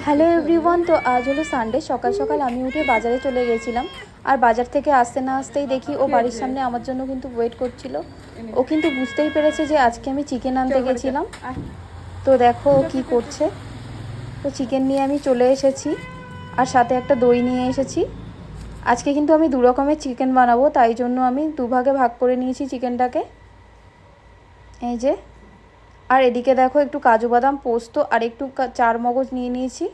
Hello everyone. তো আজ হলো সানডে, সকাল সকাল আমি উঠে বাজারে চলে গেছিলাম। আর বাজার থেকে আসতে না আসতেই দেখি ও বাড়ির সামনে আমার জন্য কিন্তু ওয়েট করছিল। ও কিন্তু বুঝতেই পেরেছে যে আজকে আমি চিকেন আনতে গেছিলাম। তো দেখো ও কী করছে। তো চিকেন নিয়ে আমি চলে এসেছি, আর সাথে একটা দই নিয়ে এসেছি। আজকে কিন্তু আমি দু রকমের চিকেন বানাবো, তাই জন্য আমি দুভাগে ভাগ করে নিয়েছি চিকেনটাকে। এই যে, আর এদিকে দেখো একটু কাজু বাদাম, পোস্ত আর একটু চার মগজ নিয়ে নিয়েছি।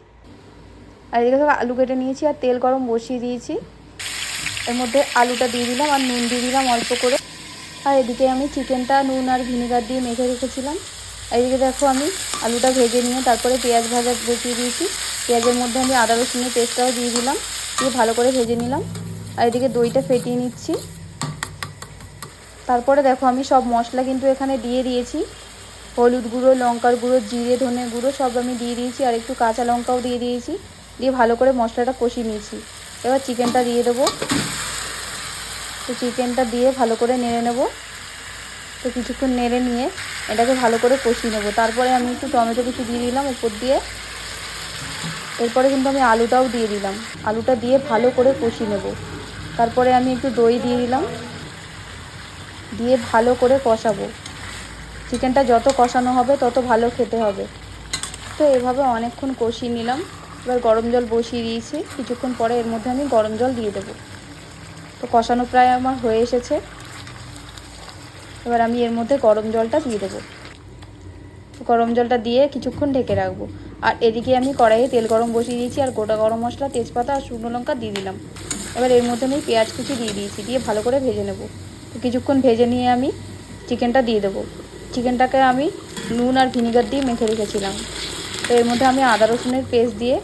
আর এদিকে দেখো আলু কেটে নিয়েছি আর তেল গরম বসিয়ে দিয়েছি। এর মধ্যে আলুটা দিয়ে দিলাম আর নুন দিয়ে দিলাম অল্প করে। আর এদিকে আমি চিকেনটা নুন আর ভিনেগার দিয়ে মেখে রেখেছিলাম। আর এদিকে দেখো আমি আলুটা ভেজে নিয়ে তারপরে পেঁয়াজ ভাজা বসিয়ে দিয়েছি। পেঁয়াজের মধ্যে আমি আদা রসুনের পেস্টটাও দিয়ে দিলাম, দিয়ে ভালো করে ভেজে নিলাম। আর এদিকে দইটা ফেটিয়ে নিচ্ছি। তারপরে দেখো আমি সব মশলা কিন্তু এখানে দিয়ে দিয়েছি। হলুদ গুঁড়ো, লঙ্কার গুঁড়ো, জিরে ধনে গুঁড়ো সব আমি দিয়ে দিয়েছি, আর একটু কাঁচা লঙ্কাও দিয়ে দিয়েছি। দিয়ে ভালো করে মশলাটা কষিয়ে নিয়েছি। এবার চিকেনটা দিয়ে দেবো। তো চিকেনটা দিয়ে ভালো করে নেড়ে নেব। তো কিছুক্ষণ নেড়ে নিয়ে এটাকে ভালো করে কষিয়ে নেব। তারপরে আমি একটু টমেটো কিছু দিয়ে দিলাম উপর দিয়ে। এরপরে কিন্তু আমি আলুটাও দিয়ে দিলাম। আলুটা দিয়ে ভালো করে কষিয়ে নেব। তারপরে আমি একটু দই দিয়ে দিলাম, দিয়ে ভালো করে কষাবো। চিকেনটা যত কষানো হবে তত ভালো খেতে হবে। তো এভাবে অনেকক্ষণ কষিয়ে নিলাম। এবার গরম জল বসিয়ে দিয়েছি। কিছুক্ষণ পরে এর মধ্যে আমি গরম জল দিয়ে দেবো। তো কষানো প্রায় আমার হয়ে এসেছে। এবার আমি এর মধ্যে গরম জলটা দিয়ে দেবো। গরম জলটা দিয়ে কিছুক্ষণ ঢেকে রাখবো। আর এদিকে আমি কড়াইয়ে তেল গরম বসিয়ে দিয়েছি, আর গোটা গরম মশলা, তেজপাতা আর শুকনো লঙ্কা দিয়ে দিলাম। এবার এর মধ্যে আমি পেঁয়াজ কুচি দিয়ে দিয়েছি, দিয়ে ভালো করে ভেজে নেব। তো কিছুক্ষণ ভেজে নিয়ে আমি চিকেনটা দিয়ে দেবো। চিকেনটাকে আমি নুন আর ভিনেগার দিয়ে মেখে রেখেছিলাম। তো এর মধ্যে আমি আদা রসুনের পেস্ট দিয়ে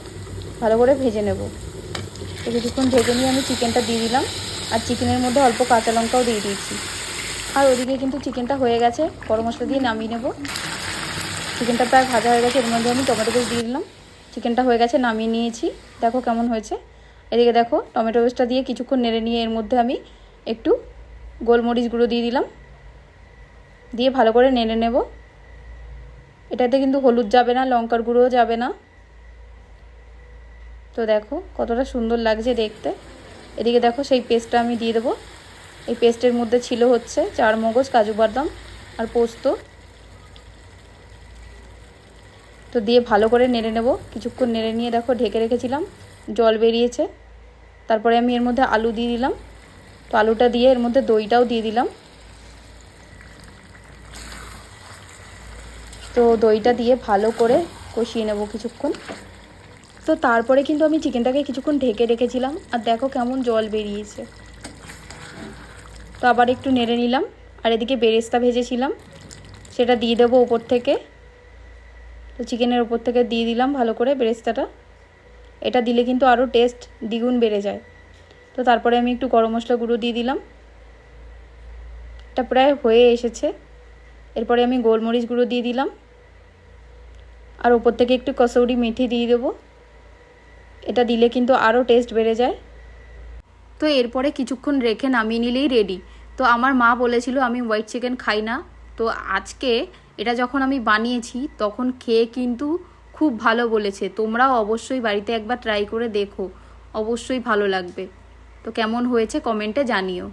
ভালো করে ভেজে নেব। তো কিছুক্ষণ ভেজে নিয়ে আমি চিকেনটা দিয়ে দিলাম, আর চিকেনের মধ্যে অল্প কাঁচা লঙ্কাও দিয়ে দিয়েছি। আর ওদিকে কিন্তু চিকেনটা হয়ে গেছে, গরম মশলা দিয়ে নামিয়ে নেব। চিকেনটা প্রায় ভাজা হয়ে গেছে। এর মধ্যে আমি টমেটো পেস্ট দিয়ে দিলাম। চিকেনটা হয়ে গেছে, নামিয়ে নিয়েছি। দেখো কেমন হয়েছে। এদিকে দেখো টমেটো পেস্টটা দিয়ে কিছুক্ষণ নেড়ে নিয়ে এর মধ্যে আমি একটু গোলমরিচ গুঁড়ো দিয়ে দিলাম, দিয়ে ভালো করে নেড়ে নেব। এটাতে কিন্তু হলুদ যাবে না, লঙ্কার গুঁড়োও যাবে না। তো দেখো কতটা সুন্দর লাগছে দেখতে। এদিকে দেখো সেই পেস্টটা আমি দিয়ে দেবো। এই পেস্টের মধ্যে ছিল হচ্ছে চার মগজ, কাজু বাদাম আর পোস্ত। তো দিয়ে ভালো করে নেড়ে নেব। কিছুক্ষণ নেড়ে নিয়ে দেখো ঢেকে রেখেছিলাম, জল বেরিয়েছে। তারপরে আমি এর মধ্যে আলু দিয়ে দিলাম। তো আলুটা দিয়ে এর মধ্যে দইটাও দিয়ে দিলাম। তো দইটা দিয়ে ভালো করে কষিয়ে নেব কিছুক্ষণ। তো তারপরে কিন্তু আমি চিকেনটাকে কিছুক্ষণ ঢেকে রেখেছিলাম, আর দেখো কেমন জল বেরিয়েছে। তো আবার একটু নেড়ে নিলাম। আর এদিকে বেরেস্তা ভেজেছিলাম, সেটা দিয়ে দেবো ওপর থেকে। তো চিকেনের ওপর থেকে দিয়ে দিলাম ভালো করে বেরেস্তাটা। এটা দিলে কিন্তু আরও টেস্ট দ্বিগুণ বেড়ে যায়। তো তারপরে আমি একটু গরম মশলা গুঁড়ো দিয়ে দিলাম। এটা প্রায় হয়ে এসেছে। এরপরে আমি গোলমরিচ গুঁড়ো দিয়ে দিলাম, আর ওপর থেকে একটু কসৌরি মেথি দিয়ে দেবো। এটা দিলে কিন্তু আরও টেস্ট বেড়ে যায়। তো এরপরে কিছুক্ষণ রেখে নামিয়ে নিলেই রেডি। তো আমার মা বলেছিল আমি হোয়াইট চিকেন খাই না। তো আজকে এটা যখন আমি বানিয়েছি তখন খেয়ে কিন্তু খুব ভালো বলেছে। তোমরাও অবশ্যই বাড়িতে একবার ট্রাই করে দেখো, অবশ্যই ভালো লাগবে। তো কেমন হয়েছে কমেন্টে জানিও।